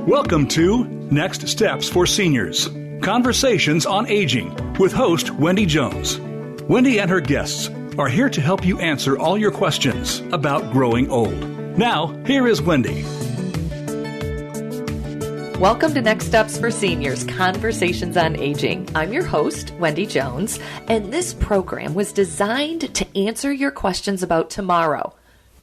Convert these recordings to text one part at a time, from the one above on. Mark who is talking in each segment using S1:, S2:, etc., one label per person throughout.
S1: Welcome to Next Steps for Seniors, Conversations on Aging with host Wendy Jones. Wendy and her guests are here to help you answer all your questions about growing old. Now, here is Wendy.
S2: Welcome to Next Steps for Seniors, Conversations on Aging. I'm your host, Wendy Jones, and this program was designed to answer your questions about tomorrow,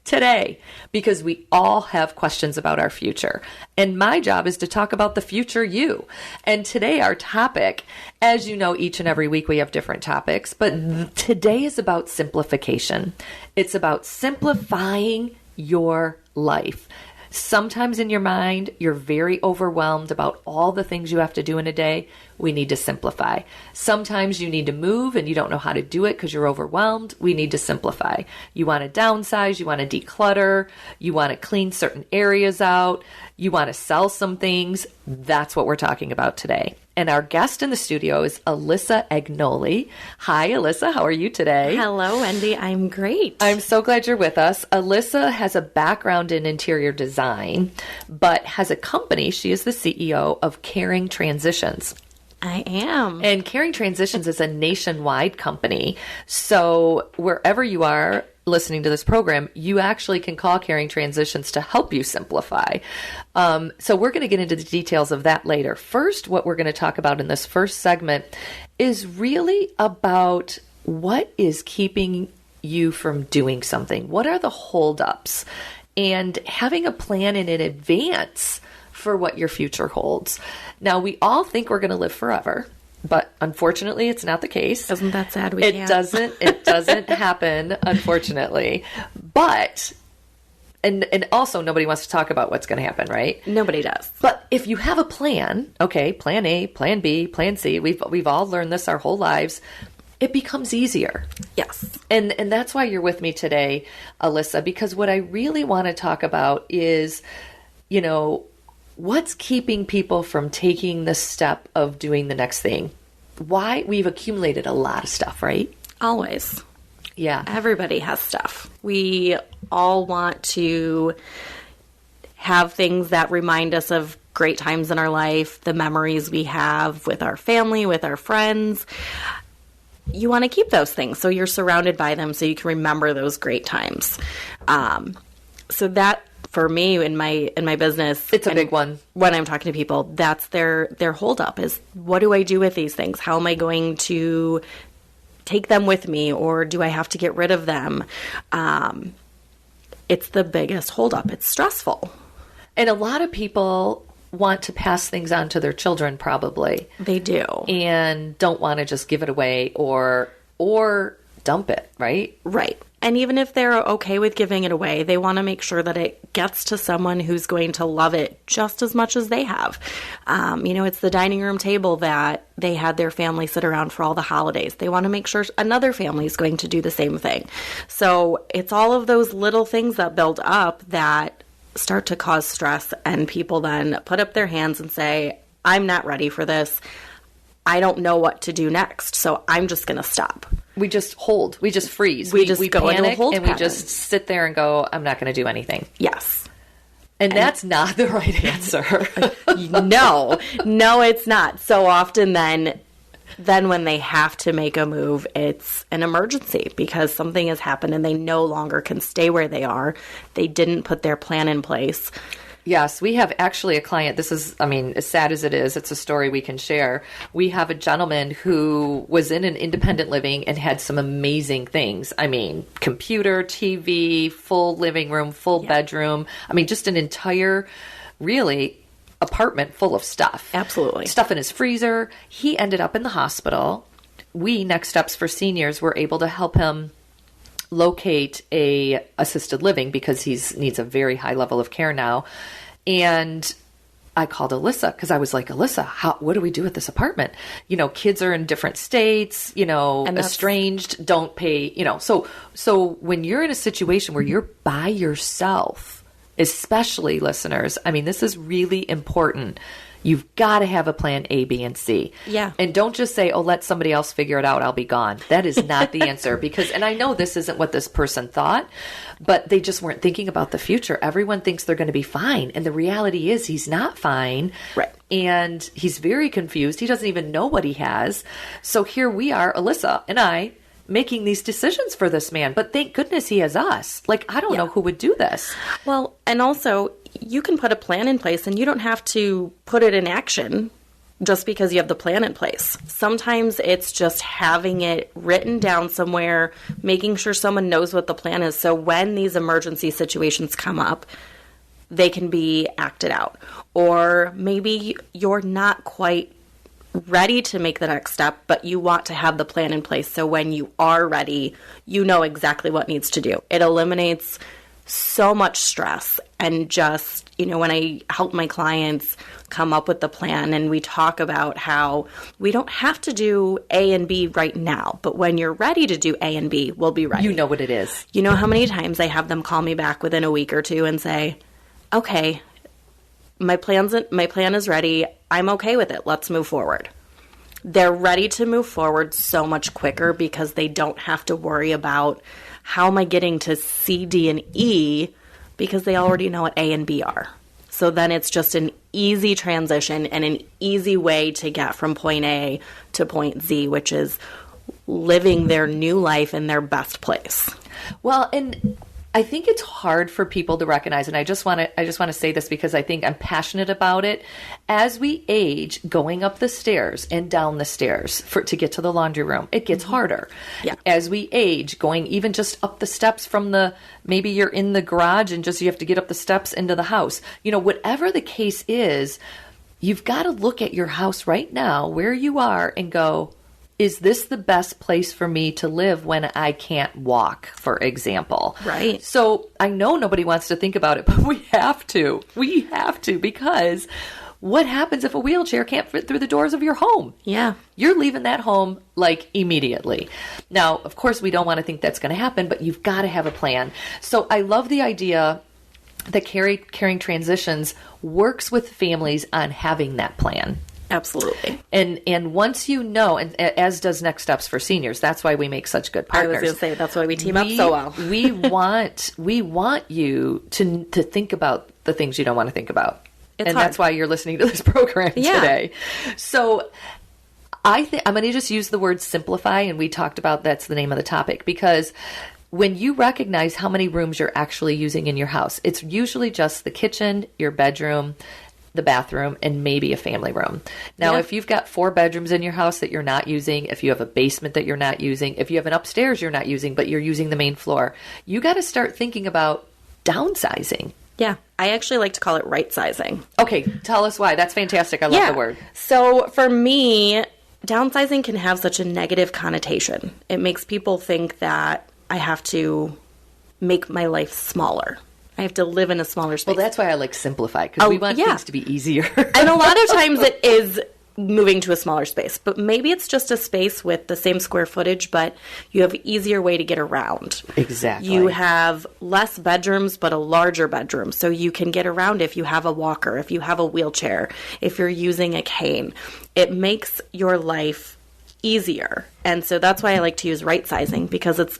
S2: today, because we all have questions about our future. And my job is to talk about the future you. And today our topic, as you know, each and every week we have different topics, but today is about simplification. It's about simplifying your life. Sometimes in your mind, you're very overwhelmed about all the things you have to do in a day. We need to simplify. Sometimes you need to move and you don't know how to do it because you're overwhelmed. We need to simplify. You want to downsize, you want to declutter, you want to clean certain areas out, you want to sell some things. That's what we're talking about today. And our guest in the studio is Alissa Agnoli. Hi, Alissa. How are you today?
S3: Hello, Wendy. I'm great.
S2: I'm so glad you're with us. Alissa has a background in interior design, but has a company. She is the CEO of Caring Transitions.
S3: I am.
S2: And Caring Transitions is a nationwide company. So wherever you are listening to this program, you actually can call Caring Transitions to help you simplify. So we're going to get into the details of that later. First, what we're going to talk about in this first segment is really about what is keeping you from doing something. What are the holdups? And having a plan in advance for what your future holds. Now, we all think we're going to live forever, but unfortunately, it's not the case.
S3: Isn't that sad?
S2: It doesn't happen, unfortunately. But, and also nobody wants to talk about what's going to happen, right?
S3: Nobody does.
S2: But if you have a plan, okay, plan A, plan B, plan C, we've all learned this our whole lives, it becomes easier.
S3: Yes.
S2: And that's why you're with me today, Alissa, because what I really want to talk about is, you know, what's keeping people from taking the step of doing the next thing? Why? We've accumulated a lot of stuff, right?
S3: Always.
S2: Yeah.
S3: Everybody has stuff. We all want to have things that remind us of great times in our life, the memories we have with our family, with our friends. You want to keep those things so you're surrounded by them so you can remember those great times. So that, for me, in my business,
S2: it's a big one.
S3: When I'm talking to people, that's their holdup is, what do I do with these things? How am I going to take them with me, or do I have to get rid of them? It's the biggest holdup. It's stressful.
S2: And a lot of people want to pass things on to their children, probably.
S3: They do.
S2: And don't want to just give it away or dump it, right?
S3: Right. And even if they're okay with giving it away, they want to make sure that it gets to someone who's going to love it just as much as they have. It's the dining room table that they had their family sit around for all the holidays. They want to make sure another family is going to do the same thing. So it's all of those little things that build up that start to cause stress, and people then put up their hands and say, I'm not ready for this. I don't know what to do next, so I'm just going to stop.
S2: We just hold. We just freeze.
S3: We just go
S2: panic
S3: into a hold
S2: and
S3: pattern.
S2: We just sit there and go, I'm not going to do anything.
S3: Yes.
S2: And that's not the right answer.
S3: No, it's not. So often then when they have to make a move, it's an emergency because something has happened and they no longer can stay where they are. They didn't put their plan in place.
S2: Yes, we have actually a client. This is, as sad as it is, it's a story we can share. We have a gentleman who was in an independent living and had some amazing things. Computer, TV, full living room, full bedroom. Just an entire, really, apartment full of stuff.
S3: Absolutely.
S2: Stuff in his freezer. He ended up in the hospital. We, Next Steps for Seniors, were able to help him locate a assisted living because he needs a very high level of care now. And I called Alissa because I was like, Alissa, what do we do with this apartment? Kids are in different states, and estranged, don't pay, So when you're in a situation where you're by yourself, especially listeners. I mean, this is really important. You've got to have a plan A, B, and C.
S3: Yeah.
S2: And don't just say, oh, let somebody else figure it out. I'll be gone. That is not the answer because, and I know this isn't what this person thought, but they just weren't thinking about the future. Everyone thinks they're going to be fine. And the reality is he's not fine.
S3: Right.
S2: And he's very confused. He doesn't even know what he has. So here we are, Alissa and I, making these decisions for this man. But thank goodness he has us. Like, I don't know who would do this.
S3: Well, and also, you can put a plan in place and you don't have to put it in action just because you have the plan in place. Sometimes it's just having it written down somewhere, making sure someone knows what the plan is. So when these emergency situations come up, they can be acted out. Or maybe you're not quite ready to make the next step, but you want to have the plan in place. So when you are ready, you know exactly what needs to do. It eliminates so much stress. And just, you know, when I help my clients come up with the plan and we talk about how we don't have to do A and B right now, but when you're ready to do A and B, we'll be ready.
S2: You know what it is.
S3: You know how many times I have them call me back within a week or two and say, okay, my plan is ready. I'm okay with it. Let's move forward. They're ready to move forward so much quicker because they don't have to worry about how am I getting to C, D, and E because they already know what A and B are. So then it's just an easy transition and an easy way to get from point A to point Z, which is living their new life in their best place.
S2: Well, and I think it's hard for people to recognize, and I just want to say this because I think I'm passionate about it. As we age, going up the stairs and down the stairs to get to the laundry room, it gets harder.
S3: Yeah.
S2: As we age, going even just up the steps from maybe you're in the garage and just you have to get up the steps into the house. You know, whatever the case is, you've got to look at your house right now, where you are, and go, is this the best place for me to live when I can't walk, for example?
S3: Right.
S2: So I know nobody wants to think about it, but we have to. We have to, because what happens if a wheelchair can't fit through the doors of your home?
S3: Yeah.
S2: You're leaving that home like immediately. Now, of course, we don't want to think that's going to happen, but you've got to have a plan. So I love the idea that Caring Transitions works with families on having that plan.
S3: Absolutely.
S2: And once you know, and as does Next Steps for Seniors, that's why we make such good partners.
S3: I was going to say, that's why we team up so well.
S2: we want you to think about the things you don't want to think about.
S3: It's hard.
S2: That's why you're listening to this program today. So I'm going to just use the word simplify, and we talked about that's the name of the topic, because when you recognize how many rooms you're actually using in your house, it's usually just the kitchen, your bedroom, the bathroom, and maybe a family room. Now, if you've got 4 bedrooms in your house that you're not using, if you have a basement that you're not using, if you have an upstairs you're not using, but you're using the main floor, you got to start thinking about downsizing.
S3: Yeah. I actually like to call it rightsizing.
S2: Okay. Tell us why. That's fantastic. I love the word.
S3: So for me, downsizing can have such a negative connotation. It makes people think that I have to make my life smaller. I have to live in a smaller space.
S2: Well, that's why I like simplify, because we want things to be easier.
S3: And a lot of times it is moving to a smaller space, but maybe it's just a space with the same square footage, but you have an easier way to get around.
S2: Exactly.
S3: You have less bedrooms, but a larger bedroom, so you can get around if you have a walker, if you have a wheelchair, if you're using a cane. It makes your life easier. And so that's why I like to use rightsizing, because it's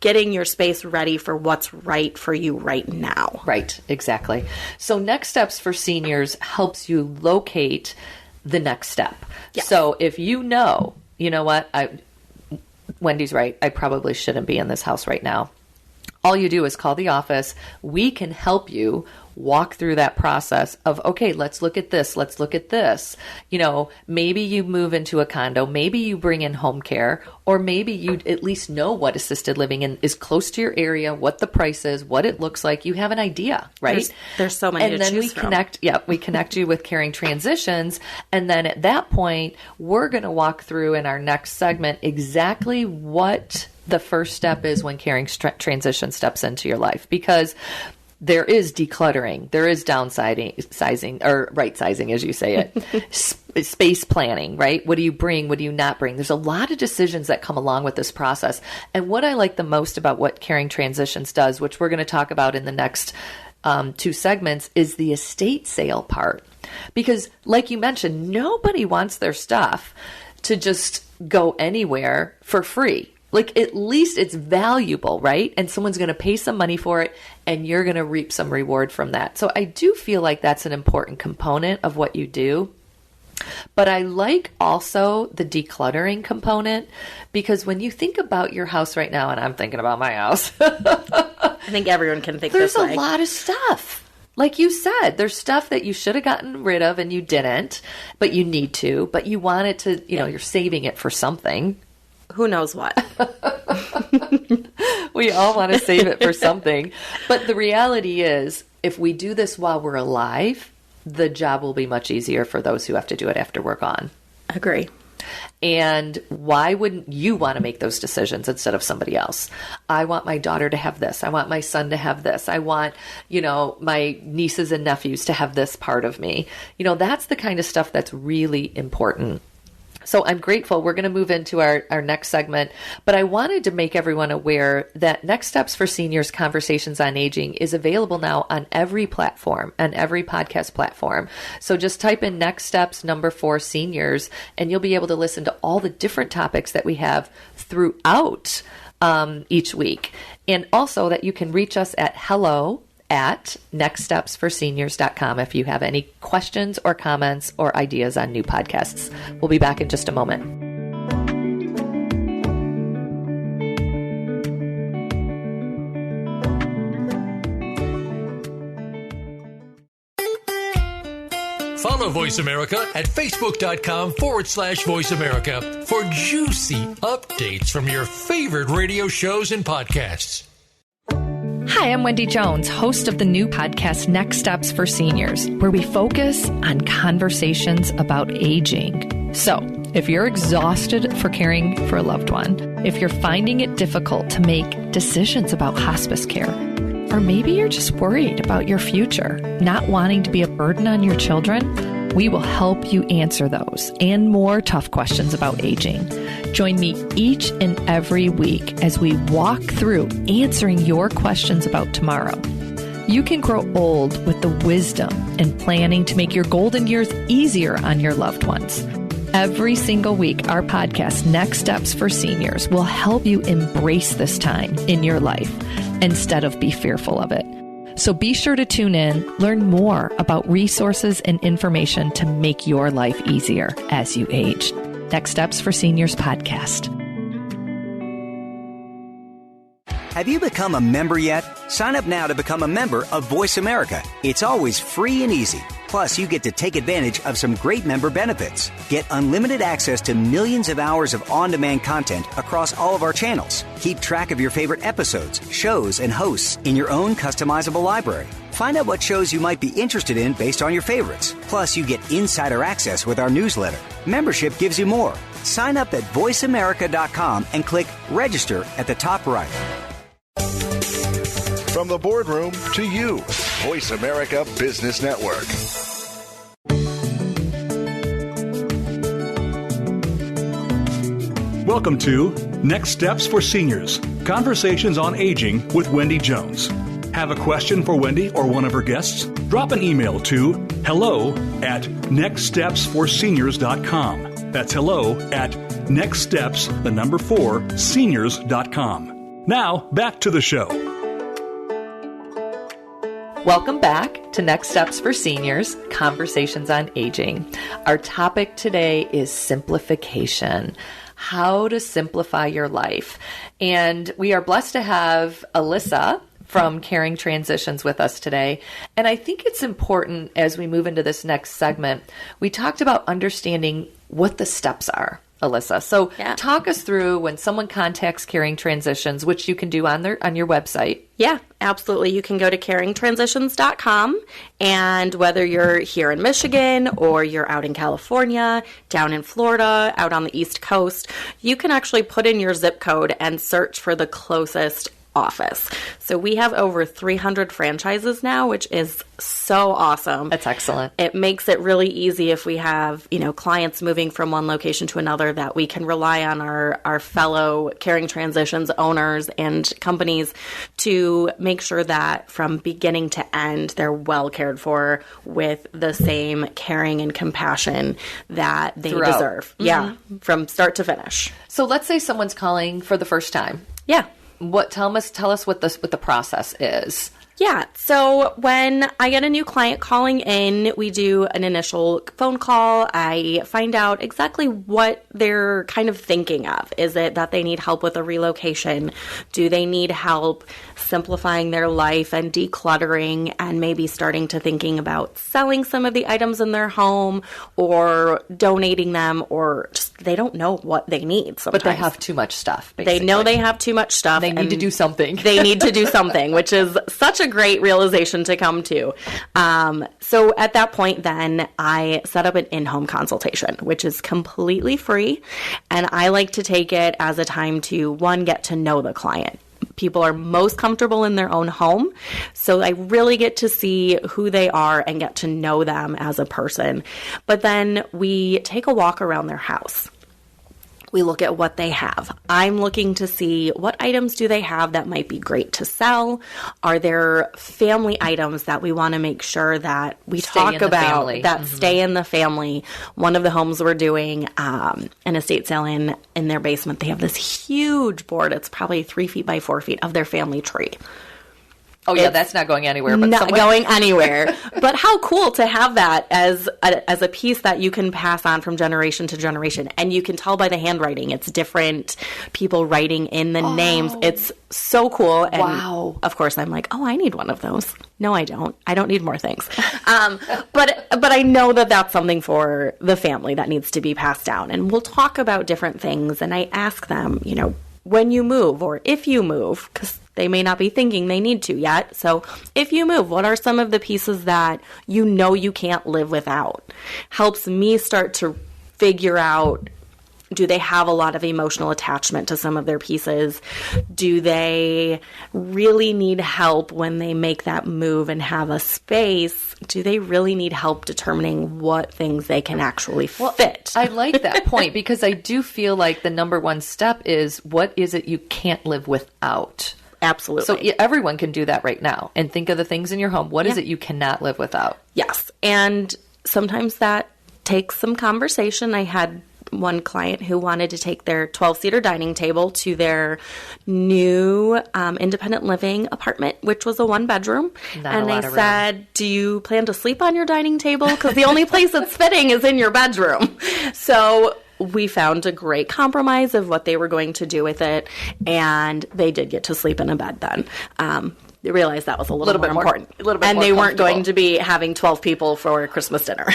S3: getting your space ready for what's right for you right now.
S2: Right, exactly. So Next Steps for Seniors helps you locate the next step. Yeah. So if you know what, Wendy's right, I probably shouldn't be in this house right now. All you do is call the office. We can help you walk through that process of, okay, let's look at this. Let's look at this. You know, maybe you move into a condo. Maybe you bring in home care, or maybe you at least know what assisted living is close to your area, what the price is, what it looks like. You have an idea, right?
S3: There's so many
S2: and
S3: to
S2: then
S3: choose from.
S2: we connect you with Caring Transitions. And then at that point, we're going to walk through in our next segment exactly what the first step is when Caring Transition steps into your life. Because there is decluttering, there is downsizing, or rightsizing, as you say it, space planning, right? What do you bring? What do you not bring? There's a lot of decisions that come along with this process. And what I like the most about what Caring Transitions does, which we're going to talk about in the next 2 segments, is the estate sale part. Because like you mentioned, nobody wants their stuff to just go anywhere for free. Like, at least it's valuable, right? And someone's going to pay some money for it, and you're going to reap some reward from that. So I do feel like that's an important component of what you do. But I like also the decluttering component, because when you think about your house right now, and I'm thinking about my house,
S3: I think everyone can think this way.
S2: There's a lot of stuff. Like you said, there's stuff that you should have gotten rid of and you didn't, but you need to, but you want it to, you're saving it for something.
S3: Who knows what?
S2: We all want to save it for something. But the reality is, if we do this while we're alive, the job will be much easier for those who have to do it after we're gone.
S3: Agree.
S2: And why wouldn't you want to make those decisions instead of somebody else? I want my daughter to have this. I want my son to have this. I want, my nieces and nephews to have this part of me. That's the kind of stuff that's really important. So I'm grateful. We're going to move into our next segment, but I wanted to make everyone aware that Next Steps for Seniors Conversations on Aging is available now on every platform, and every podcast platform. So just type in Next Steps 4 Seniors, and you'll be able to listen to all the different topics that we have throughout each week. And also that you can reach us at hello@nextstepsforseniors.com if you have any questions or comments or ideas on new podcasts. We'll be back in just a moment.
S4: Follow Voice America at facebook.com/Voice America for juicy updates from your favorite radio shows and podcasts.
S2: Hi, I'm Wendy Jones, host of the new podcast, Next Steps for Seniors, where we focus on conversations about aging. So, if you're exhausted for caring for a loved one, if you're finding it difficult to make decisions about hospice care, or maybe you're just worried about your future, not wanting to be a burden on your children, we will help you answer those and more tough questions about aging. Join me each and every week as we walk through answering your questions about tomorrow. You can grow old with the wisdom and planning to make your golden years easier on your loved ones. Every single week, our podcast, Next Steps for Seniors, will help you embrace this time in your life instead of be fearful of it. So be sure to tune in, learn more about resources and information to make your life easier as you age. Next Steps for Seniors podcast.
S5: Have you become a member yet? Sign up now to become a member of Voice America. It's always free and easy. Plus, you get to take advantage of some great member benefits. Get unlimited access to millions of hours of on-demand content across all of our channels. Keep track of your favorite episodes, shows, and hosts in your own customizable library. Find out what shows you might be interested in based on your favorites. Plus, you get insider access with our newsletter. Membership gives you more. Sign up at voiceamerica.com and click register at the top right.
S6: From the boardroom to you, Voice America Business Network.
S1: Welcome to Next Steps for Seniors, Conversations on Aging with Wendy Jones. Have a question for Wendy or one of her guests? Drop an email to hello@nextstepsforseniors.com. That's hello@nextsteps4seniors.com. Now, back to the show.
S2: Welcome back to Next Steps for Seniors, Conversations on Aging. Our topic today is simplification. How to simplify your life. And we are blessed to have Alissa from Caring Transitions with us today. And I think it's important as we move into this next segment, we talked about understanding what the steps are. Alissa. So talk us through when someone contacts Caring Transitions, which you can do on your website.
S3: Yeah, absolutely. You can go to caringtransitions.com, and whether you're here in Michigan or you're out in California, down in Florida, out on the East Coast, you can actually put in your zip code and search for the closest office. So we have over 300 franchises now, which is so awesome.
S2: That's excellent.
S3: It makes it really easy if we have, clients moving from one location to another, that we can rely on our fellow Caring Transitions owners and companies to make sure that from beginning to end, they're well cared for with the same caring and compassion that they deserve. Mm-hmm. Yeah, from start to finish.
S2: So let's say someone's calling for the first time.
S3: Yeah.
S2: Tell us what the process is.
S3: Yeah. So when I get a new client calling in, we do an initial phone call. I find out exactly what they're kind of thinking of. Is it that they need help with a relocation? Do they need help simplifying their life and decluttering and maybe starting to thinking about selling some of the items in their home or donating them, or just they don't know what they need sometimes.
S2: But they have too much stuff, basically.
S3: They know they have too much stuff.
S2: They need to do something.
S3: They need to do something, which is such a great realization to come to. So at that point, then I set up an in-home consultation, which is completely free. And I like to take it as a time to, one, get to know the client. People are most comfortable in their own home. So I really get to see who they are and get to know them as a person. But then we take a walk around their house. We look at what they have. I'm looking to see what items do they have that might be great to sell. Are there family items that we want to make sure that we talk about that stay in the family? One of the homes we're doing an estate sale in their basement, they have this huge board. It's probably 3 feet by 4 feet of their family tree.
S2: Oh, yeah, that's not going anywhere. But
S3: not going anywhere. But how cool to have that as a piece that you can pass on from generation to generation. And you can tell by the handwriting. It's different people writing in the names. It's so cool. And
S2: wow.
S3: Of course, I'm like, I need one of those. No, I don't. I don't need more things. But I know that that's something for the family that needs to be passed down. And we'll talk about different things. And I ask them, when you move or if you move, because they may not be thinking they need to yet. So if you move, what are some of the pieces that you can't live without? Helps me start to figure out, do they have a lot of emotional attachment to some of their pieces? Do they really need help when they make that move and have a space? Do they really need help determining what things they can actually fit?
S2: I like that point because I do feel like the number one step is, what is it you can't live without?
S3: Absolutely.
S2: So everyone can do that right now and think of the things in your home. What is it you cannot live without?
S3: Yes. And sometimes that takes some conversation. I had one client who wanted to take their 12-seater dining table to their new independent living apartment, which was a one-bedroom. And I said, do you plan to sleep on your dining table? Because the only place it's fitting is in your bedroom. So we found a great compromise of what they were going to do with it, and they did get to sleep in a bed then. They realized that was a little bit more important. And they weren't going to be having 12 people for Christmas dinner.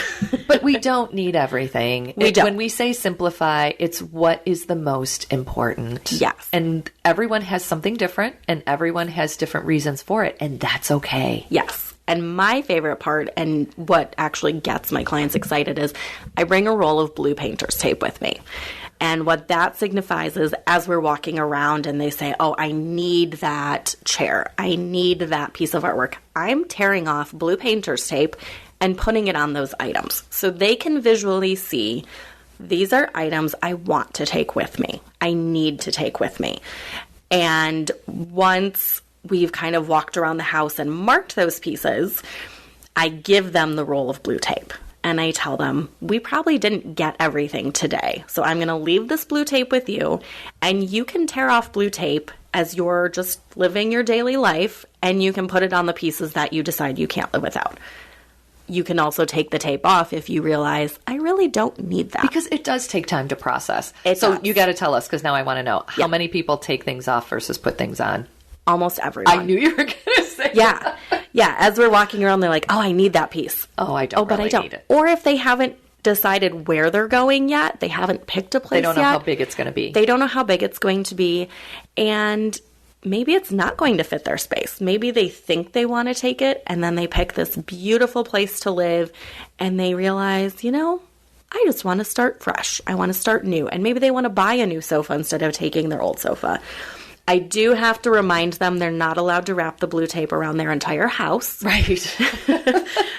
S2: But we don't need everything. When we say simplify, it's what is the most important.
S3: Yes.
S2: And everyone has something different, and everyone has different reasons for it, and that's okay.
S3: Yes. And my favorite part, and what actually gets my clients excited, is I bring a roll of blue painter's tape with me. And what that signifies is, as we're walking around and they say, I need that chair, I need that piece of artwork, I'm tearing off blue painter's tape and putting it on those items. So they can visually see, these are items I want to take with me, I need to take with me. And once we've kind of walked around the house and marked those pieces, I give them the roll of blue tape. And I tell them, we probably didn't get everything today. So I'm going to leave this blue tape with you, and you can tear off blue tape as you're just living your daily life, and you can put it on the pieces that you decide you can't live without. You can also take the tape off if you realize, I really don't need that.
S2: Because it does take time to process.
S3: So
S2: you got to tell us, because now I want to know, how many people take things off versus put things on?
S3: Almost everyone.
S2: I knew you were going to say that.
S3: Yeah. As we're walking around, they're like, I need that piece.
S2: I don't
S3: but
S2: really
S3: I don't.
S2: need it.
S3: Or if they haven't decided where they're going yet, they haven't picked a place yet.
S2: They don't know how big it's going to be.
S3: They don't know how big it's going to be. And maybe it's not going to fit their space. Maybe they think they want to take it, and then they pick this beautiful place to live, and they realize, I just want to start fresh. I want to start new. And maybe they want to buy a new sofa instead of taking their old sofa. I do have to remind them they're not allowed to wrap the blue tape around their entire house.
S2: Right.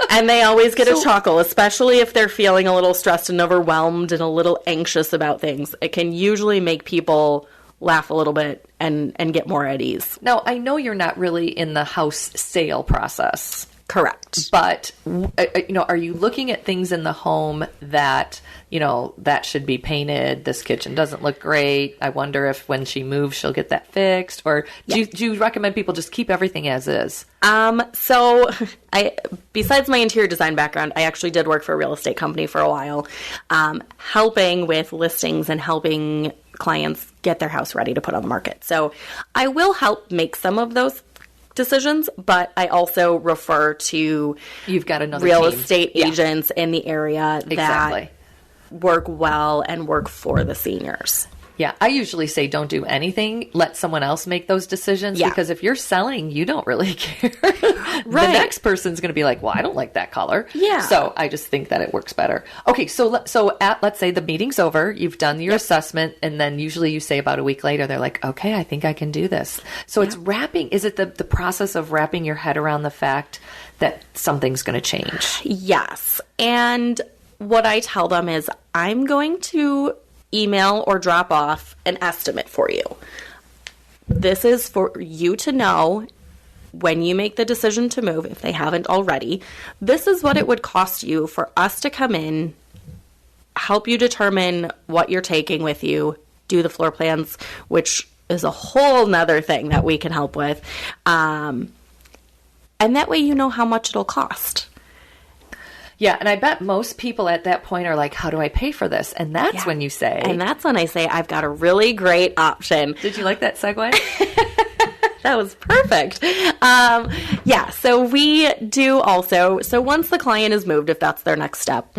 S3: And they always get a chuckle, especially if they're feeling a little stressed and overwhelmed and a little anxious about things. It can usually make people laugh a little bit and get more at ease.
S2: Now, I know you're not really in the house sale process.
S3: Correct.
S2: But, are you looking at things in the home that, that should be painted? This kitchen doesn't look great. I wonder if when she moves, she'll get that fixed. Or do you recommend people just keep everything as is?
S3: So besides my interior design background, I actually did work for a real estate company for a while, helping with listings and helping clients get their house ready to put on the market. So I will help make some of those decisions, but I also refer to
S2: you've got another
S3: real
S2: team.
S3: estate agents in the area that work well and work for the seniors.
S2: Yeah, I usually say don't do anything. Let someone else make those decisions because if you're selling, you don't really care. The next person's going to be like, well, I don't like that color.
S3: Yeah.
S2: So I just think that it works better. Okay, so let's say the meeting's over, you've done your assessment, and then usually you say about a week later, they're like, okay, I think I can do this. So it's wrapping. Is it the process of wrapping your head around the fact that something's going to change?
S3: Yes. And what I tell them is I'm going to email or drop off an estimate for you. This is for you to know when you make the decision to move, if they haven't already. This is what it would cost you for us to come in, help you determine what you're taking with you, do the floor plans, which is a whole nother thing that we can help with. And that way you know how much it'll cost.
S2: Yeah, and I bet most people at that point are like, how do I pay for this? And that's when you say...
S3: And that's when I say, I've got a really great option.
S2: Did you like that segue?
S3: That was perfect. So we do also... So once the client is moved, if that's their next step,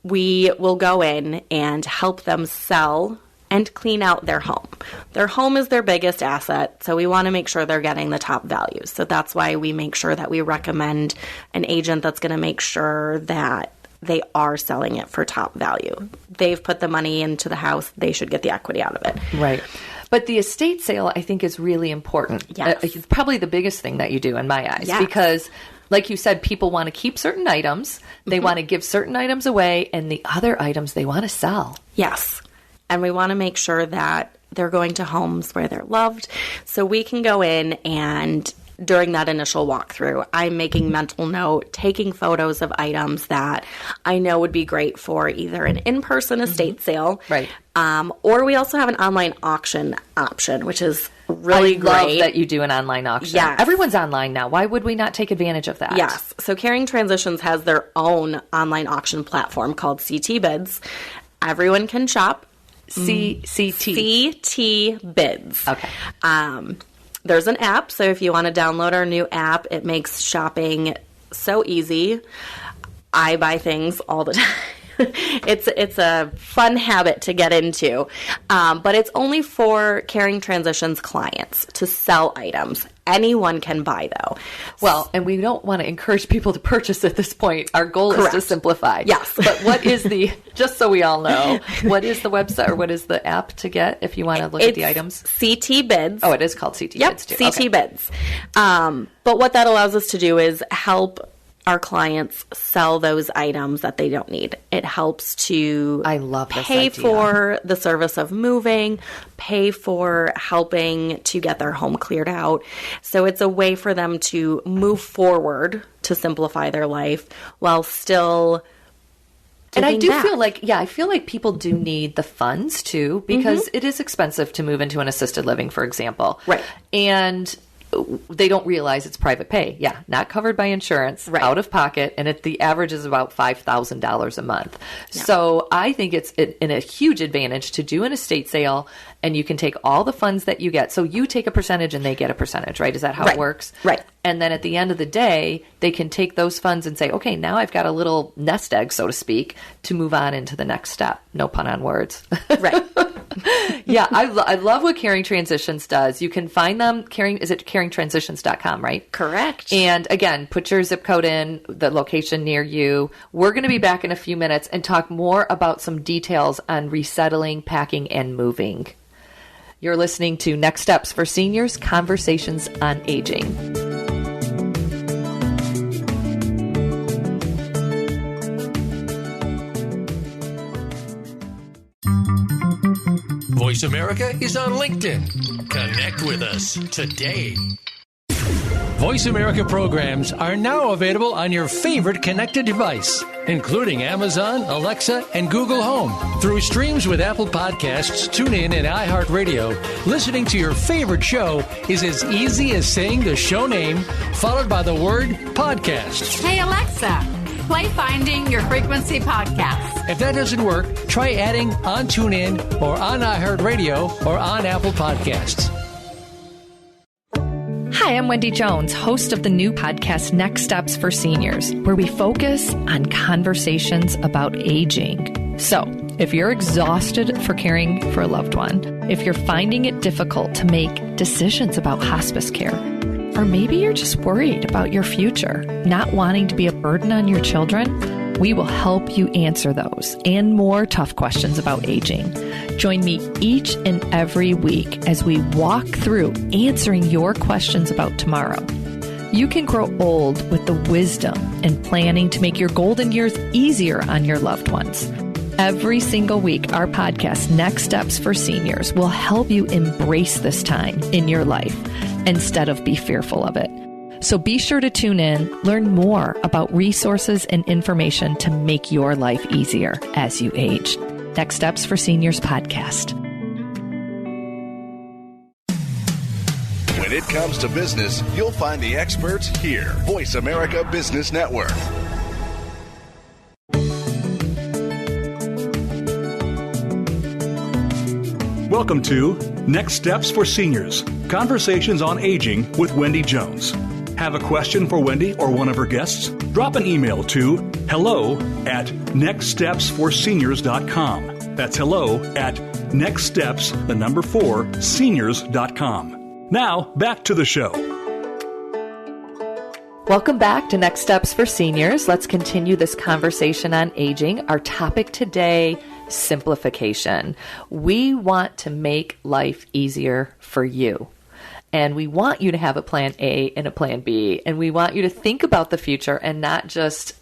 S3: we will go in and help them sell and clean out their home. Their home is their biggest asset, so we want to make sure they're getting the top value. So that's why we make sure that we recommend an agent that's going to make sure that they are selling it for top value. They've put the money into the house. They should get the equity out of it.
S2: Right. But the estate sale, I think, is really important.
S3: Yes.
S2: It's probably the biggest thing that you do in my eyes.
S3: Yes.
S2: Because, like you said, people want to keep certain items. They want to give certain items away, and the other items they want to sell.
S3: Yes. And we want to make sure that they're going to homes where they're loved. So we can go in and during that initial walkthrough, I'm making mental note, taking photos of items that I know would be great for either an in-person estate sale.
S2: Right.
S3: Or we also have an online auction option, which is really great.
S2: I love that you do an online auction.
S3: Yes.
S2: Everyone's online now. Why would we not take advantage of that?
S3: Yes. So Caring Transitions has their own online auction platform called CT Bids. Everyone can shop. CT Bids.
S2: Okay.
S3: There's an app, so if you want to download our new app, it makes shopping so easy. I buy things all the time. It's a fun habit to get into, but it's only for Caring Transitions clients to sell items. Anyone can buy, though.
S2: Well, and we don't want to encourage people to purchase at this point. Our goal
S3: Correct.
S2: is to simplify.
S3: Yes.
S2: But what is just so we all know, what is the website or what is the app to get if you want to look at the items?
S3: CT Bids.
S2: Oh, it is called CT Bids too.
S3: CT Bids. But what that allows us to do is help our clients sell those items that they don't need. It helps to
S2: I love this
S3: pay
S2: idea.
S3: for the service of moving, pay for helping to get their home cleared out. So it's a way for them to move forward to simplify their life while still
S2: and I do
S3: back.
S2: feel like, I feel like people do need the funds too, because it is expensive to move into an assisted living, for example.
S3: Right.
S2: And they don't realize it's private pay. Yeah, not covered by insurance, out of pocket, and the average is about $5,000 a month. Yeah. So I think it's a huge advantage to do an estate sale, and you can take all the funds that you get. So you take a percentage and they get a percentage, right? Is that how it works?
S3: Right.
S2: And then at the end of the day, they can take those funds and say, okay, now I've got a little nest egg, so to speak, to move on into the next step. No pun on words.
S3: Right.
S2: Yeah, I love what Caring Transitions does. You can find them, is it caringtransitions.com, right?
S3: Correct.
S2: And again, put your zip code in, the location near you. We're going to be back in a few minutes and talk more about some details on resettling, packing, and moving. You're listening to Next Steps for Seniors, Conversations on Aging.
S4: Voice America is on LinkedIn. Connect with us today. Voice America programs are now available on your favorite connected device, including Amazon, Alexa, and Google Home. Through streams with Apple Podcasts, TuneIn, and iHeartRadio, listening to your favorite show is as easy as saying the show name followed by the word podcast.
S7: Hey, Alexa, play Finding Your Frequency podcast.
S4: If that doesn't work, try adding on TuneIn or on iHeartRadio or on Apple Podcasts.
S2: Hi, I'm Wendy Jones, host of the new podcast Next Steps for Seniors, where we focus on conversations about aging. So, if you're exhausted for caring for a loved one, if you're finding it difficult to make decisions about hospice care, or maybe you're just worried about your future, not wanting to be a burden on your children, we will help you answer those and more tough questions about aging. Join me each and every week as we walk through answering your questions about tomorrow. You can grow old with the wisdom and planning to make your golden years easier on your loved ones. Every single week, our podcast, Next Steps for Seniors, will help you embrace this time in your life instead of be fearful of it. So be sure to tune in, learn more about resources and information to make your life easier as you age. Next Steps for Seniors podcast.
S6: When it comes to business, you'll find the experts here. Voice America Business Network.
S1: Welcome to Next Steps for Seniors, Conversations on Aging with Wendy Jones. Have a question for Wendy or one of her guests? Drop an email to hello@nextstepsforseniors.com. That's hello@nextsteps4seniors.com. Now, back to the show.
S2: Welcome back to Next Steps for Seniors. Let's continue this conversation on aging. Our topic today, simplification. We want to make life easier for you. And we want you to have a plan A and a plan B. And we want you to think about the future and not just,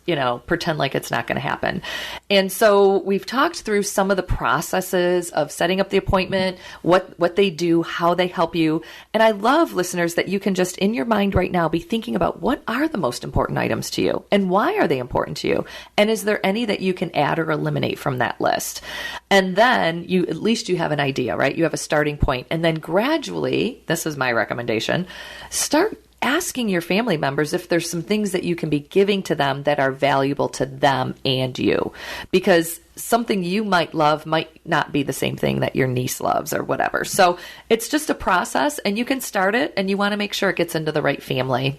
S2: pretend like it's not going to happen. And so we've talked through some of the processes of setting up the appointment, what they do, how they help you. And I love, listeners, that you can just in your mind right now be thinking about what are the most important items to you and why are they important to you? And is there any that you can add or eliminate from that list? And then at least you have an idea, right? You have a starting point. And then gradually, this is my recommendation, start asking your family members if there's some things that you can be giving to them that are valuable to them and you. Because something you might love might not be the same thing that your niece loves or whatever. So it's just a process and you can start it and you want to make sure it gets into the right family.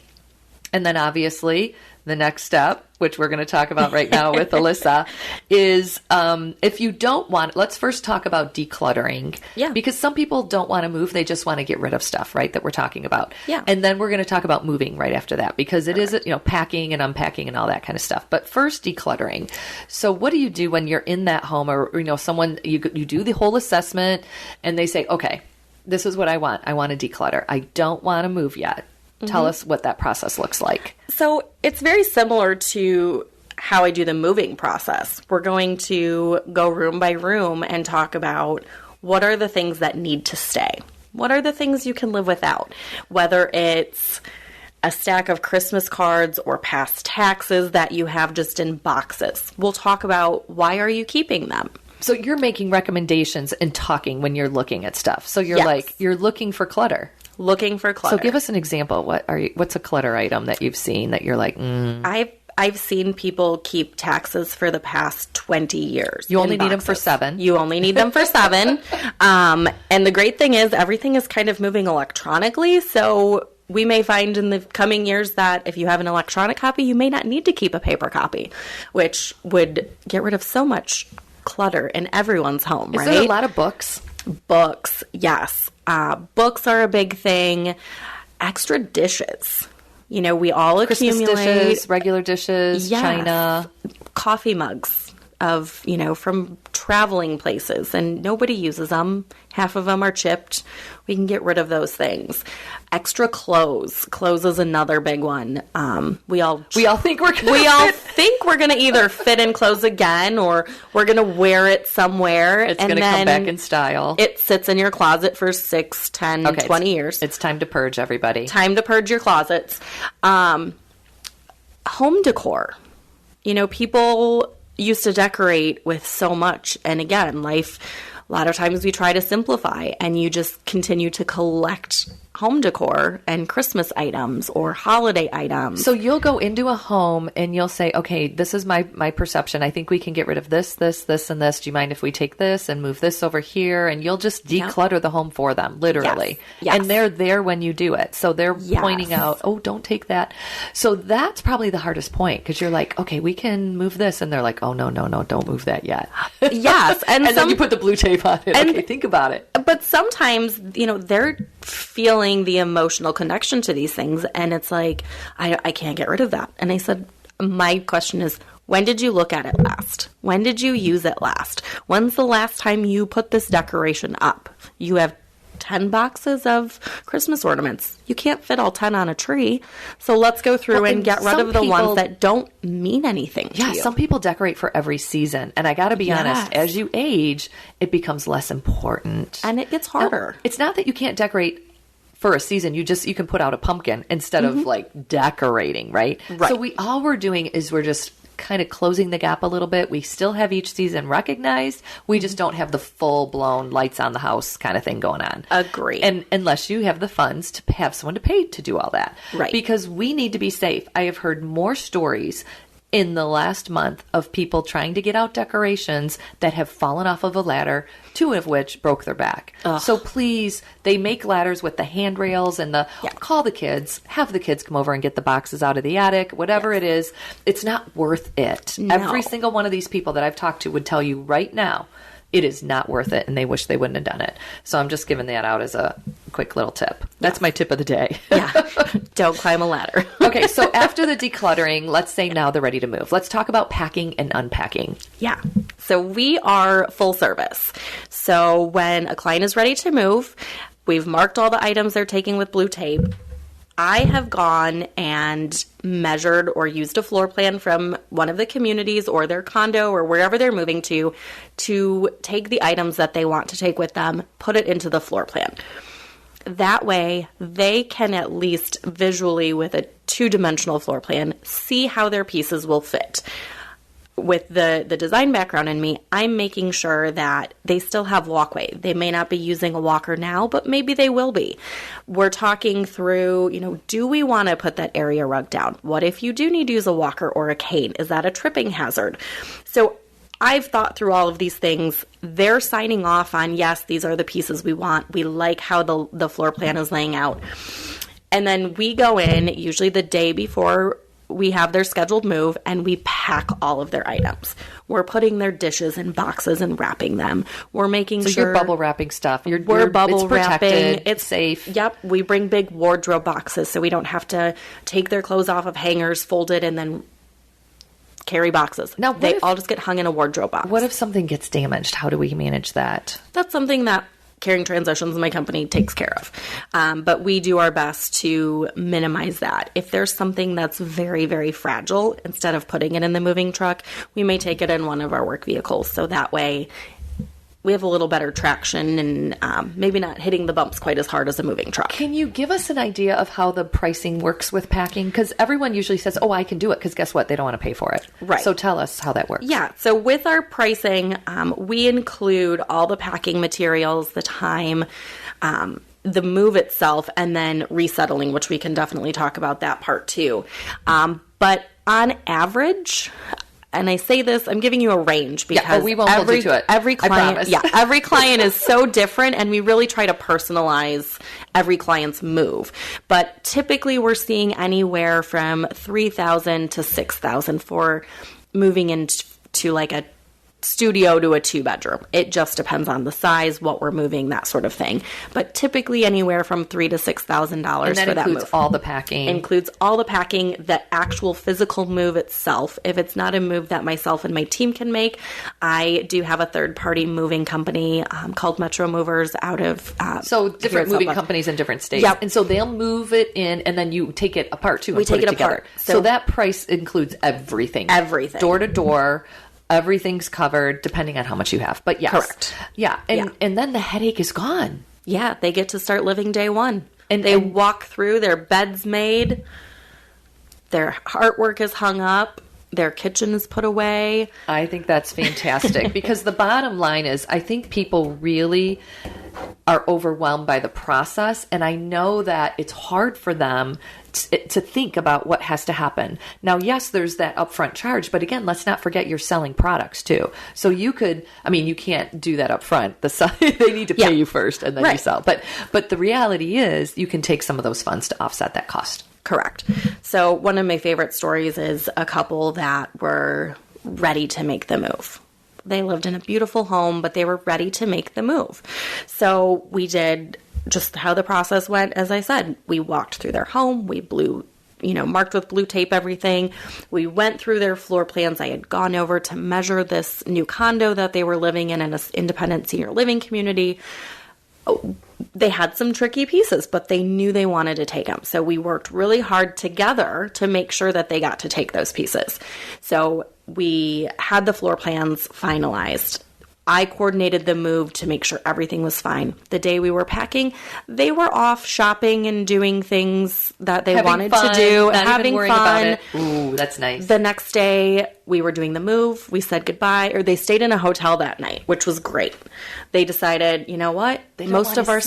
S2: And then obviously the next step, which we're going to talk about right now with Alissa, is if you don't want, let's first talk about decluttering.
S3: Yeah.
S2: Because some people don't want to move. They just want to get rid of stuff, right, that we're talking about.
S3: Yeah.
S2: And then we're going to talk about moving right after that because it is, packing and unpacking and all that kind of stuff. But first, decluttering. So what do you do when you're in that home or, someone, you do the whole assessment and they say, okay, this is what I want. I want to declutter. I don't want to move yet. Tell us what that process looks like.
S3: So it's very similar to how I do the moving process. We're going to go room by room and talk about what are the things that need to stay. What are the things you can live without? Whether it's a stack of Christmas cards or past taxes that you have just in boxes. We'll talk about why are you keeping them?
S2: So you're making recommendations and talking when you're looking at stuff. So you're you're looking for clutter.
S3: Looking for clutter.
S2: So give us an example. What's a clutter item that you've seen that you're like,
S3: I've seen people keep taxes for the past 20 years.
S2: You only need them for 7.
S3: You only need them for 7. And the great thing is everything is kind of moving electronically. So we may find in the coming years that if you have an electronic copy, you may not need to keep a paper copy, which would get rid of so much clutter in everyone's home, right?
S2: Is there a lot of books?
S3: Books, yes. Books are a big thing. Extra dishes. We all
S2: Christmas
S3: accumulate.
S2: dishes, regular dishes,
S3: yes.
S2: china.
S3: Coffee mugs of, from traveling places and nobody uses them. Half of them are chipped. We can get rid of those things. Extra clothes. Clothes is another big one. We all think we're going to either fit in clothes again or we're going to wear it somewhere.
S2: It's going to come back in style.
S3: It sits in your closet for 6, 10, 20 years.
S2: It's time to purge, everybody.
S3: Time to purge your closets. Home decor. People used to decorate with so much. And again, life, a lot of times we try to simplify and you just continue to collect home decor and Christmas items or holiday items.
S2: So you'll go into a home and you'll say, okay, this is my perception. I think we can get rid of this, and this. Do you mind if we take this and move this over here? And you'll just declutter the home for them, literally.
S3: Yes.
S2: And they're there when you do it. So they're pointing out, oh, don't take that. So that's probably the hardest point because you're like, okay, we can move this. And they're like, oh, no, don't move that yet.
S3: Yes.
S2: And then you put the blue tape on it. Okay, think about it.
S3: But sometimes, they're feeling the emotional connection to these things. And it's like, I can't get rid of that. And I said, my question is, when did you look at it last? When did you use it last? When's the last time you put this decoration up? You have 10 boxes of Christmas ornaments. You can't fit all 10 on a tree. So let's go through and get rid of the ones that don't mean anything to you.
S2: Yeah, some people decorate for every season. And I got to be honest, as you age, it becomes less important.
S3: And it gets harder.
S2: Now, it's not that you can't decorate for a season. You can put out a pumpkin instead of like decorating, right? So all we're doing is we're just kind of closing the gap a little bit. We still have each season recognized. We just don't have the full-blown lights on the house kind of thing going on.
S3: Agree.
S2: And unless you have the funds to have someone to pay to do all that.
S3: Right.
S2: Because we need to be safe. I have heard more stories in the last month of people trying to get out decorations that have fallen off of a ladder, 2 of which broke their back. Ugh. So please, they make ladders with the handrails and call the kids, have the kids come over and get the boxes out of the attic, whatever it is. It's not worth it.
S3: No.
S2: Every single one of these people that I've talked to would tell you right now, it is not worth it, and they wish they wouldn't have done it. So I'm just giving that out as a quick little tip. That's my tip of the day.
S3: Don't climb a ladder.
S2: Okay, so after the decluttering, let's say now they're ready to move. Let's talk about packing and unpacking.
S3: Yeah. So we are full service. So when a client is ready to move, we've marked all the items they're taking with blue tape. I have gone and measured or used a floor plan from one of the communities or their condo or wherever they're moving to take the items that they want to take with them, put it into the floor plan. That way, they can at least visually, with a 2-dimensional floor plan, see how their pieces will fit. With the design background in me, I'm making sure that they still have walkway. They may not be using a walker now, but maybe they will be. We're talking through, do we want to put that area rug down? What if you do need to use a walker or a cane? Is that a tripping hazard? So I've thought through all of these things. They're signing off on, yes, these are the pieces we want. We like how the floor plan is laying out. And then we go in, usually the day before we have their scheduled move, and we pack all of their items. We're putting their dishes in boxes and wrapping them. We're making sure...
S2: So you're bubble wrapping stuff.
S3: We're bubble wrapping.
S2: It's safe.
S3: Yep. We bring big wardrobe boxes so we don't have to take their clothes off of hangers, fold it, and then carry boxes. Now, they all just get hung in a wardrobe box.
S2: What if something gets damaged? How do we manage that?
S3: That's something that Caring Transitions, my company, takes care of. But we do our best to minimize that. If there's something that's very, very fragile, instead of putting it in the moving truck, we may take it in one of our work vehicles. So that way we have a little better traction and maybe not hitting the bumps quite as hard as a moving truck.
S2: Can you give us an idea of how the pricing works with packing? Because everyone usually says, oh, I can do it, because guess what? They don't want to pay for it.
S3: Right.
S2: So tell us how that works.
S3: Yeah. So with our pricing, we include all the packing materials, the time, the move itself, and then resettling, which we can definitely talk about that part too. But on average... And I say this, I'm giving you a range because
S2: we won't hold you to it.
S3: Every client, every client is so different, and we really try to personalize every client's move. But typically, we're seeing anywhere from $3,000 to $6,000 for moving into like a studio to a 2-bedroom. It just depends on the size, what we're moving, that sort of thing. But typically anywhere from $3,000 to $6,000 for that move.
S2: And that includes all the packing.
S3: Includes all the packing, the actual physical move itself. If it's not a move that myself and my team can make, I do have a third-party moving company called Metro Movers out of
S2: so different moving companies in different states.
S3: Yep.
S2: And so they'll move it in, and then you take it apart too.
S3: We take it
S2: together.
S3: apart.
S2: So that price includes everything.
S3: Everything.
S2: Door to door. Everything's covered depending on how much you have. But yes.
S3: Correct.
S2: Yeah. And then the headache is gone.
S3: Yeah. They get to start living day one. And they walk through, their bed's made, their artwork is hung up, their kitchen is put away.
S2: I think that's fantastic because the bottom line is I think people really are overwhelmed by the process. And I know that it's hard for them to think about what has to happen. Now, yes, there's that upfront charge, but again, let's not forget you're selling products too. So you could, you can't do that upfront. They need to pay you first and then you sell. But the reality is you can take some of those funds to offset that cost.
S3: Correct. So one of my favorite stories is a couple that were ready to make the move. They lived in a beautiful home, but they were ready to make the move. So we did just how the process went. As I said, we walked through their home. We marked with blue tape everything. We went through their floor plans. I had gone over to measure this new condo that they were living in an independent senior living community. They had some tricky pieces, but they knew they wanted to take them. So we worked really hard together to make sure that they got to take those pieces. So we had the floor plans finalized. I coordinated the move to make sure everything was fine. The day we were packing, they were off shopping and doing things that they wanted to do, having fun.
S2: About it. Ooh, that's nice.
S3: The next day, we were doing the move. We said goodbye, or they stayed in a hotel that night, which was great. They decided, you know what? Most of our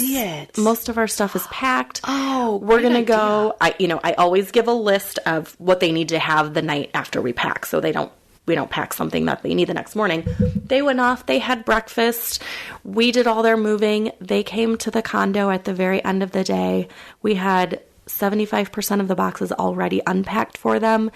S3: stuff is packed.
S2: Oh,
S3: we're gonna go. I always give a list of what they need to have the night after we pack, so we don't pack something that they need the next morning. They went off. They had breakfast. We did all their moving. They came to the condo at the very end of the day. We had 75% of the boxes already unpacked for them.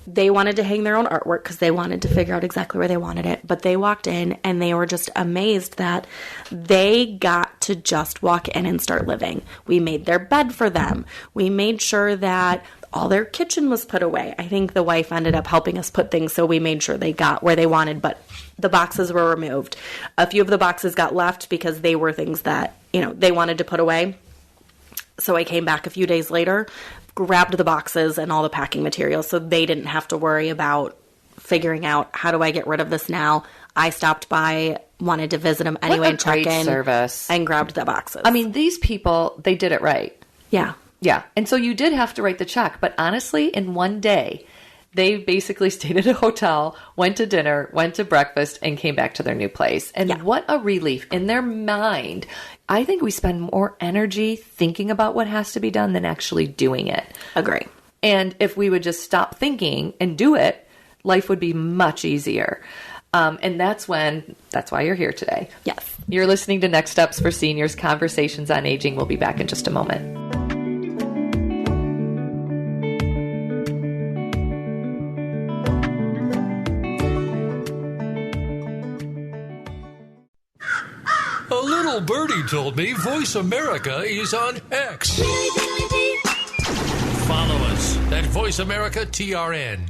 S3: They wanted to hang their own artwork because they wanted to figure out exactly where they wanted it. But they walked in and they were just amazed that they got to just walk in and start living. We made their bed for them. We made sure that all their kitchen was put away. I think the wife ended up helping us put things, so we made sure they got where they wanted, but the boxes were removed. A few of the boxes got left because they were things that, they wanted to put away. So I came back a few days later, grabbed the boxes and all the packing materials, so they didn't have to worry about figuring out, how do I get rid of this now? I stopped by, wanted to visit them anyway and check in.
S2: Service.
S3: And grabbed the boxes.
S2: These people, they did it right.
S3: Yeah.
S2: Yeah. And so you did have to write the check. But honestly, in one day, they basically stayed at a hotel, went to dinner, went to breakfast, and came back to their new place. And what a relief. In their mind, I think we spend more energy thinking about what has to be done than actually doing it.
S3: Agree.
S2: And if we would just stop thinking and do it, life would be much easier. And that's why you're here today.
S3: Yes.
S2: You're listening to Next Steps for Seniors, Conversations on Aging. We'll be back in just a moment.
S4: A little birdie told me Voice America is on X. Follow us at Voice America TRN.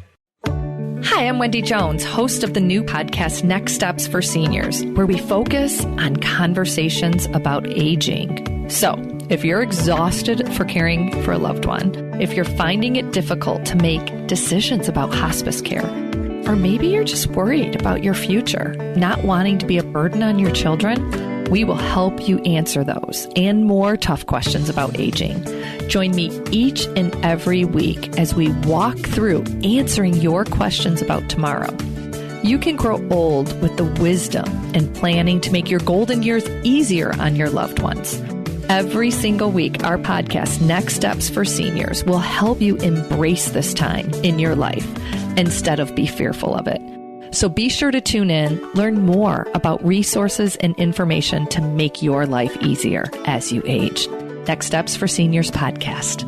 S2: Hi, I'm Wendy Jones, host of the new podcast Next Steps for Seniors, where we focus on conversations about aging. So, if you're exhausted for caring for a loved one, if you're finding it difficult to make decisions about hospice care, or maybe you're just worried about your future, not wanting to be a burden on your children, we will help you answer those and more tough questions about aging. Join me each and every week as we walk through answering your questions about tomorrow. You can grow old with the wisdom and planning to make your golden years easier on your loved ones. Every single week, our podcast, Next Steps for Seniors, will help you embrace this time in your life instead of be fearful of it. So be sure to tune in, learn more about resources and information to make your life easier as you age. Next Steps for Seniors podcast.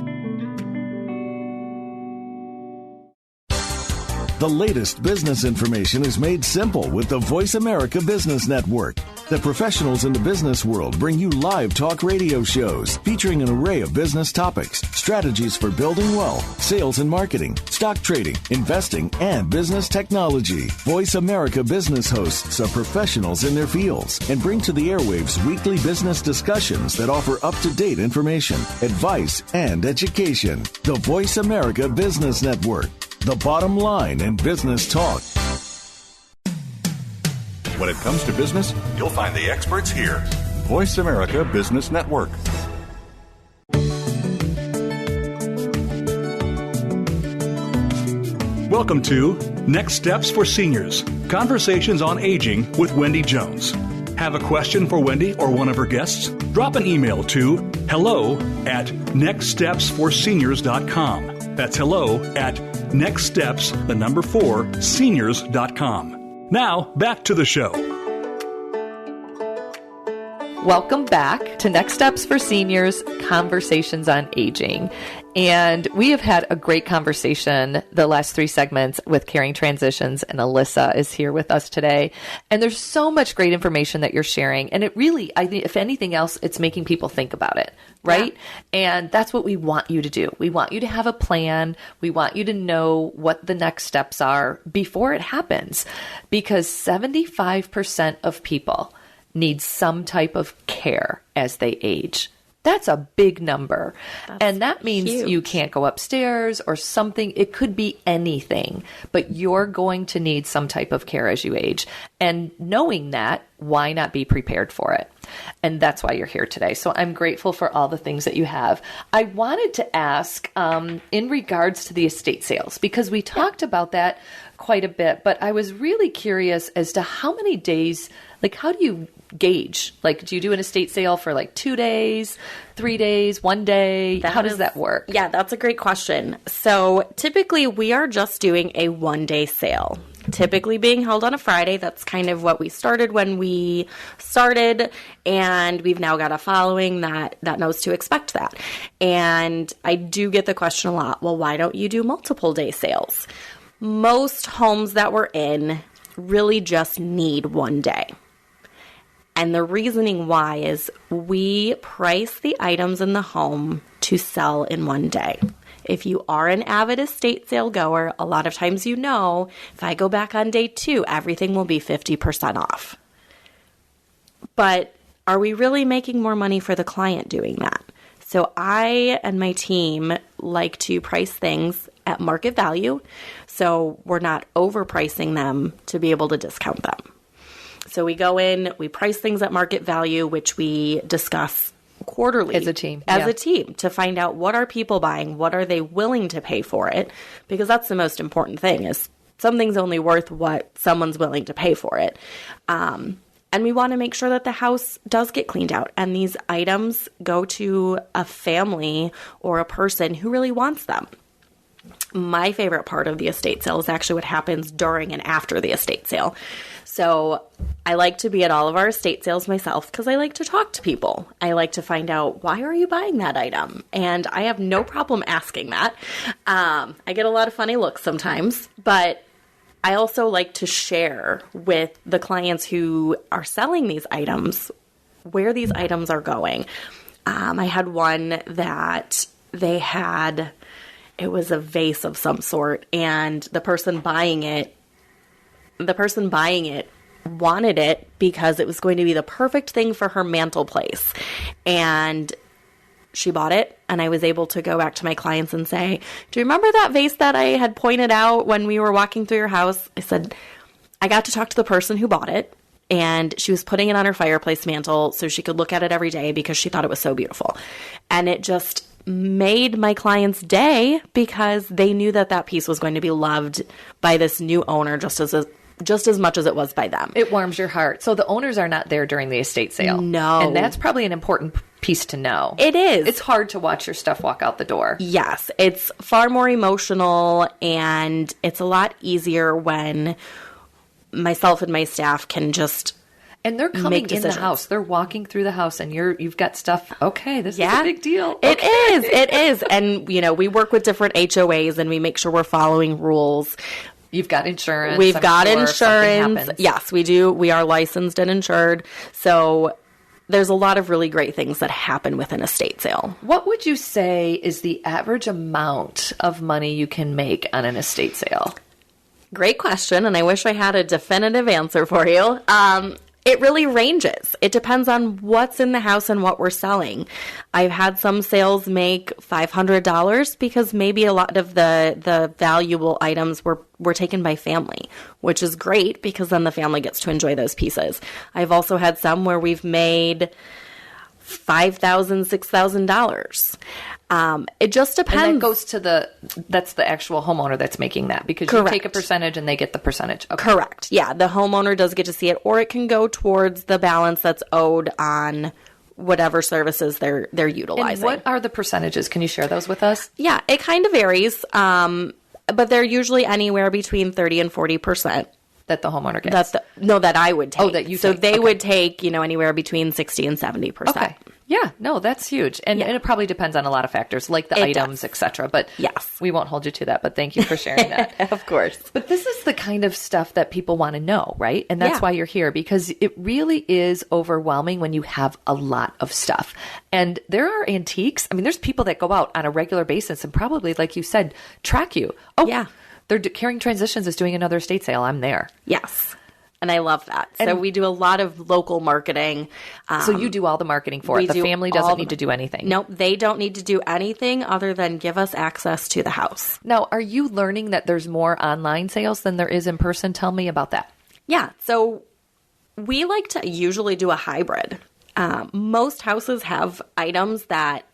S8: The latest business information is made simple with the Voice America Business Network. The professionals in the business world bring you live talk radio shows featuring an array of business topics, strategies for building wealth, sales and marketing, stock trading, investing, and business technology. Voice America Business hosts are professionals in their fields and bring to the airwaves weekly business discussions that offer up-to-date information, advice, and education. The Voice America Business Network. The bottom line in business talk.
S6: When it comes to business, you'll find the experts here. Voice America Business Network.
S1: Welcome to Next Steps for Seniors, Conversations on Aging with Wendy Jones. Have a question for Wendy or one of her guests? Drop an email to hello@nextstepsforseniors.com. That's hello@nextsteps4seniors.com. Now, back to the show.
S2: Welcome back to Next Steps for Seniors, Conversations on Aging. And we have had a great conversation the last 3 segments with Caring Transitions, and Alissa is here with us today. And there's so much great information that you're sharing. And it really, I think, if anything else, it's making people think about it, right? Yeah. And that's what we want you to do. We want you to have a plan. We want you to know what the next steps are before it happens. Because 75% of people need some type of care as they age. That's a big number. And that means huge. You can't go upstairs or something. It could be anything, but you're going to need some type of care as you age. And knowing that, why not be prepared for it? And that's why you're here today. So I'm grateful for all the things that you have. I wanted to ask in regards to the estate sales, because we talked about that quite a bit, but I was really curious as to how many days, like how do you gauge? Like, do you do an estate sale for like 2 days, 3 days, 1 day? How does that work?
S3: Yeah, that's a great question. So typically we are just doing a 1-day sale. Typically being held on a Friday. That's kind of what we started when we started, and we've now got a following that knows to expect that. And I do get the question a lot, well, why don't you do multiple day sales? Most homes that we're in really just need 1 day. And the reasoning why is we price the items in the home to sell in 1 day. If you are an avid estate sale goer, a lot of times you know, if I go back on day 2, everything will be 50% off. But are we really making more money for the client doing that? So I and my team like to price things at market value, so we're not overpricing them to be able to discount them. So we go in, we price things at market value, which we discuss quarterly
S2: as a team.
S3: A team to find out what are people buying, what are they willing to pay for it, because that's the most important thing is something's only worth what someone's willing to pay for it. And we want to make sure that the house does get cleaned out and these items go to a family or a person who really wants them. My favorite part of the estate sale is actually what happens during and after the estate sale. So I like to be at all of our estate sales myself because I like to talk to people. I like to find out, why are you buying that item? And I have no problem asking that. I get a lot of funny looks sometimes, but I also like to share with the clients who are selling these items where these items are going. I had one that they had, it was a vase of some sort, and the person buying it wanted it because it was going to be the perfect thing for her mantle place. And she bought it, and I was able to go back to my clients and say, do you remember that vase that I had pointed out when we were walking through your house? I said, I got to talk to the person who bought it, and she was putting it on her fireplace mantle so she could look at it every day because she thought it was so beautiful. And it just made my client's day because they knew that that piece was going to be loved by this new owner just as much as it was by them.
S2: It warms your heart. So the owners are not there during the estate sale.
S3: No.
S2: And that's probably an important piece to know.
S3: It is.
S2: It's hard to watch your stuff walk out the door.
S3: Yes. It's far more emotional, and it's a lot easier when myself and my staff can just
S2: and they're coming in the house. They're walking through the house, and you've got stuff. Okay, this is a big deal.
S3: It is. It is. And, we work with different HOAs, and we make sure we're following rules.
S2: You've got insurance.
S3: We've got
S2: sure,
S3: insurance. Yes, we do. We are licensed and insured. So there's a lot of really great things that happen with an estate sale.
S2: What would you say is the average amount of money you can make on an estate sale?
S3: Great question, and I wish I had a definitive answer for you. It really ranges. It depends on what's in the house and what we're selling. I've had some sales make $500 because maybe a lot of the valuable items were taken by family, which is great because then the family gets to enjoy those pieces. I've also had some where we've made $5,000, $6,000. It just depends.
S2: And that goes to that's the actual homeowner that's making that, because
S3: Correct.
S2: You take a percentage and they get the percentage. Okay.
S3: Correct. Yeah, the homeowner does get to see it, or it can go towards the balance that's owed on whatever services they're utilizing.
S2: And what are the percentages? Can you share those with us?
S3: Yeah, it kind of varies, but they're usually anywhere between 30 and 40%.
S2: That the homeowner gets?
S3: That I would take.
S2: Oh, that you
S3: So
S2: take.
S3: they
S2: Okay.
S3: would take, anywhere between 60 and 70%.
S2: Okay. Yeah, no, that's huge. And it probably depends on a lot of factors, like the items, etc. But
S3: yes,
S2: we won't hold you to that. But thank you for sharing that.
S3: Of course.
S2: But this is the kind of stuff that people want to know, right? And that's why you're here, because it really is overwhelming when you have a lot of stuff. And there are antiques. I mean, there's people that go out on a regular basis and probably, like you said, track you. Oh,
S3: yeah.
S2: They're Caring Transitions is doing another estate sale. I'm there.
S3: Yes. And I love that. So we do a lot of local marketing.
S2: So you do all the marketing for it. The family doesn't need to do anything.
S3: Nope. They don't need to do anything other than give us access to the house.
S2: Now, are you learning that there's more online sales than there is in person? Tell me about that.
S3: Yeah. So we like to usually do a hybrid. Most houses have items that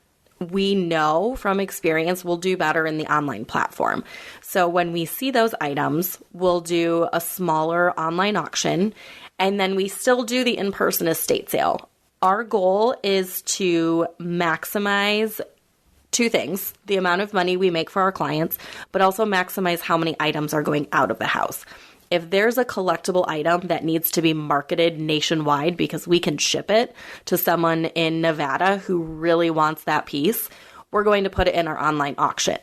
S3: we know from experience will do better in the online platform. So when we see those items, we'll do a smaller online auction, and then we still do the in-person estate sale. Our goal is to maximize two things: the amount of money we make for our clients, but also maximize how many items are going out of the house. If there's a collectible item that needs to be marketed nationwide because we can ship it to someone in Nevada who really wants that piece, we're going to put it in our online auction.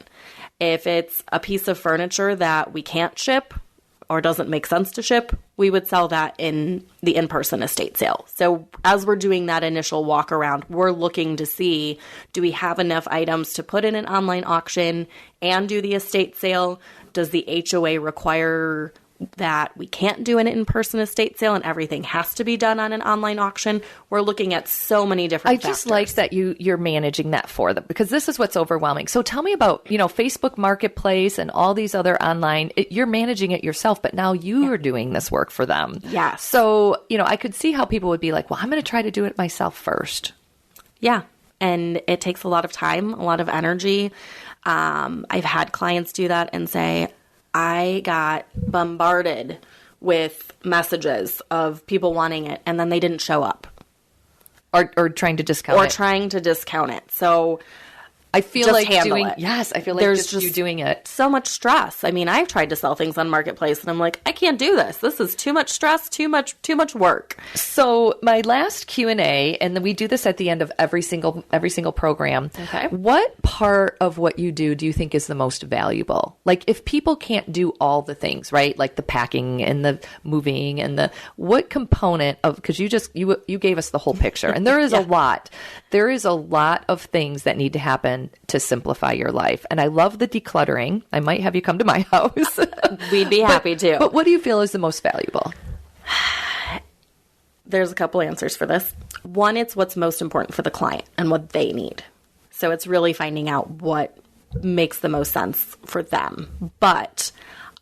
S3: If it's a piece of furniture that we can't ship or doesn't make sense to ship, we would sell that in the in-person estate sale. So as we're doing that initial walk around, we're looking to see, do we have enough items to put in an online auction and do the estate sale? Does the HOA require that we can't do an in-person estate sale and everything has to be done on an online auction? We're looking at so many different factors.
S2: I just like that you're managing that for them, because this is what's overwhelming. So tell me about, Facebook Marketplace and all these other online, you're managing it yourself, but now you are doing this work for them.
S3: Yeah.
S2: So, I could see how people would be like, well, I'm going to try to do it myself first.
S3: Yeah. And it takes a lot of time, a lot of energy. I've had clients do that and say, I got bombarded with messages of people wanting it, and then they didn't show up.
S2: Or trying to discount it.
S3: Or trying to discount it. So
S2: I feel
S3: just
S2: like
S3: handle it.
S2: Yes, I feel like
S3: There's
S2: just you doing it.
S3: So much stress. I mean, I've tried to sell things on Marketplace, and I'm like, I can't do this. This is too much stress, too much work.
S2: So my last Q&A, and then we do this at the end of every single program.
S3: Okay.
S2: What part of what you do you think is the most valuable? Like, if people can't do all the things, right? Like the packing and the moving and what component of, because you gave us the whole picture, and there is a lot. There is a lot of things that need to happen to simplify your life. And I love the decluttering. I might have you come to my house.
S3: We'd be happy to.
S2: But what do you feel is the most valuable?
S3: There's a couple answers for this. One, it's what's most important for the client and what they need. So it's really finding out what makes the most sense for them. But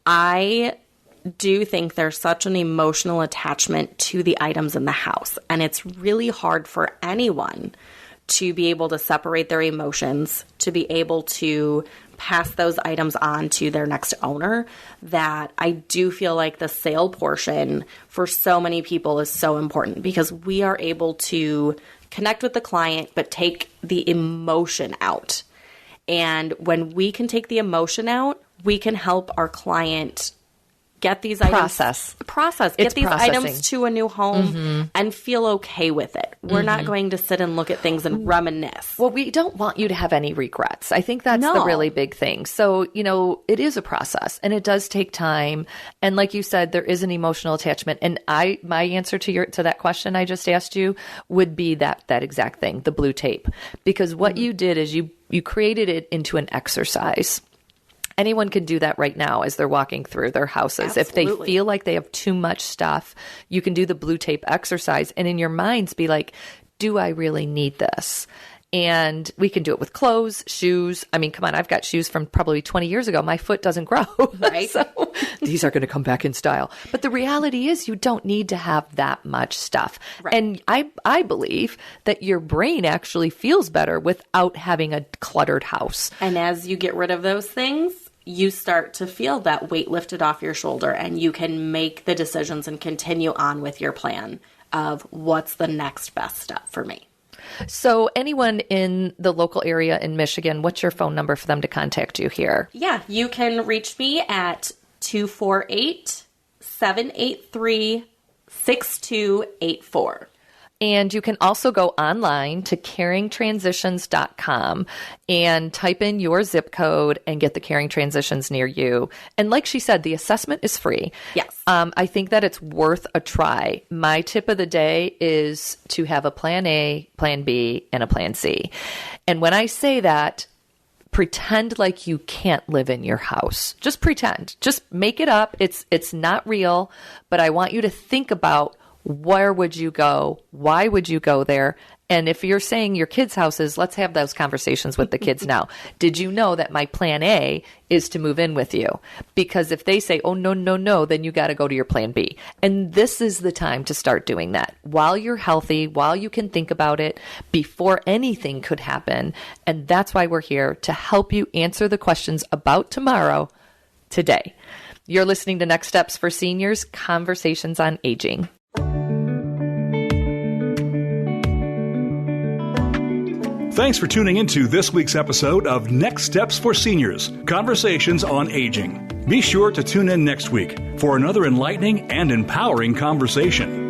S3: I do think there's such an emotional attachment to the items in the house. And it's really hard for anyone to be able to separate their emotions, to be able to pass those items on to their next owner, that I do feel like the sale portion for so many people is so important, because we are able to connect with the client but take the emotion out. And when we can take the emotion out, we can help our client get these items.
S2: Process.
S3: Get these items to a new home and feel okay with it. We're not going to sit and look at things and reminisce.
S2: Well, we don't want you to have any regrets. I think that's the really big thing. So, it is a process and it does take time. And like you said, there is an emotional attachment. And my answer to that question I just asked you would be that exact thing, the blue tape. Because what you did is you created it into an exercise. Anyone can do that right now as they're walking through their houses. Absolutely. If they feel like they have too much stuff, you can do the blue tape exercise and in your minds be like, do I really need this? And we can do it with clothes, shoes. I mean, come on, I've got shoes from probably 20 years ago. My foot doesn't grow. Right. So these are going to come back in style. But the reality is you don't need to have that much stuff. Right. And I believe that your brain actually feels better without having a cluttered house.
S3: And as you get rid of those things, you start to feel that weight lifted off your shoulder and you can make the decisions and continue on with your plan of what's the next best step for me.
S2: So anyone in the local area in Michigan, what's your phone number for them to contact you here?
S3: Yeah, you can reach me at 248-783-6284.
S2: And you can also go online to caringtransitions.com and type in your zip code and get the Caring Transitions near you. And like she said, the assessment is free.
S3: Yes.
S2: I think that it's worth a try. My tip of the day is to have a plan A, plan B, and a plan C. And when I say that, pretend like you can't live in your house. Just pretend. Just make it up. It's not real, but I want you to think about where would you go? Why would you go there? And if you're saying your kids' houses, let's have those conversations with the kids now. Did you know that my plan A is to move in with you? Because if they say, oh, no, then you got to go to your plan B. And this is the time to start doing that while you're healthy, while you can think about it before anything could happen. And that's why we're here to help you answer the questions about tomorrow today. You're listening to Next Steps for Seniors, Conversations on Aging.
S1: Thanks for tuning into this week's episode of Next Steps for Seniors, Conversations on Aging. Be sure to tune in next week for another enlightening and empowering conversation.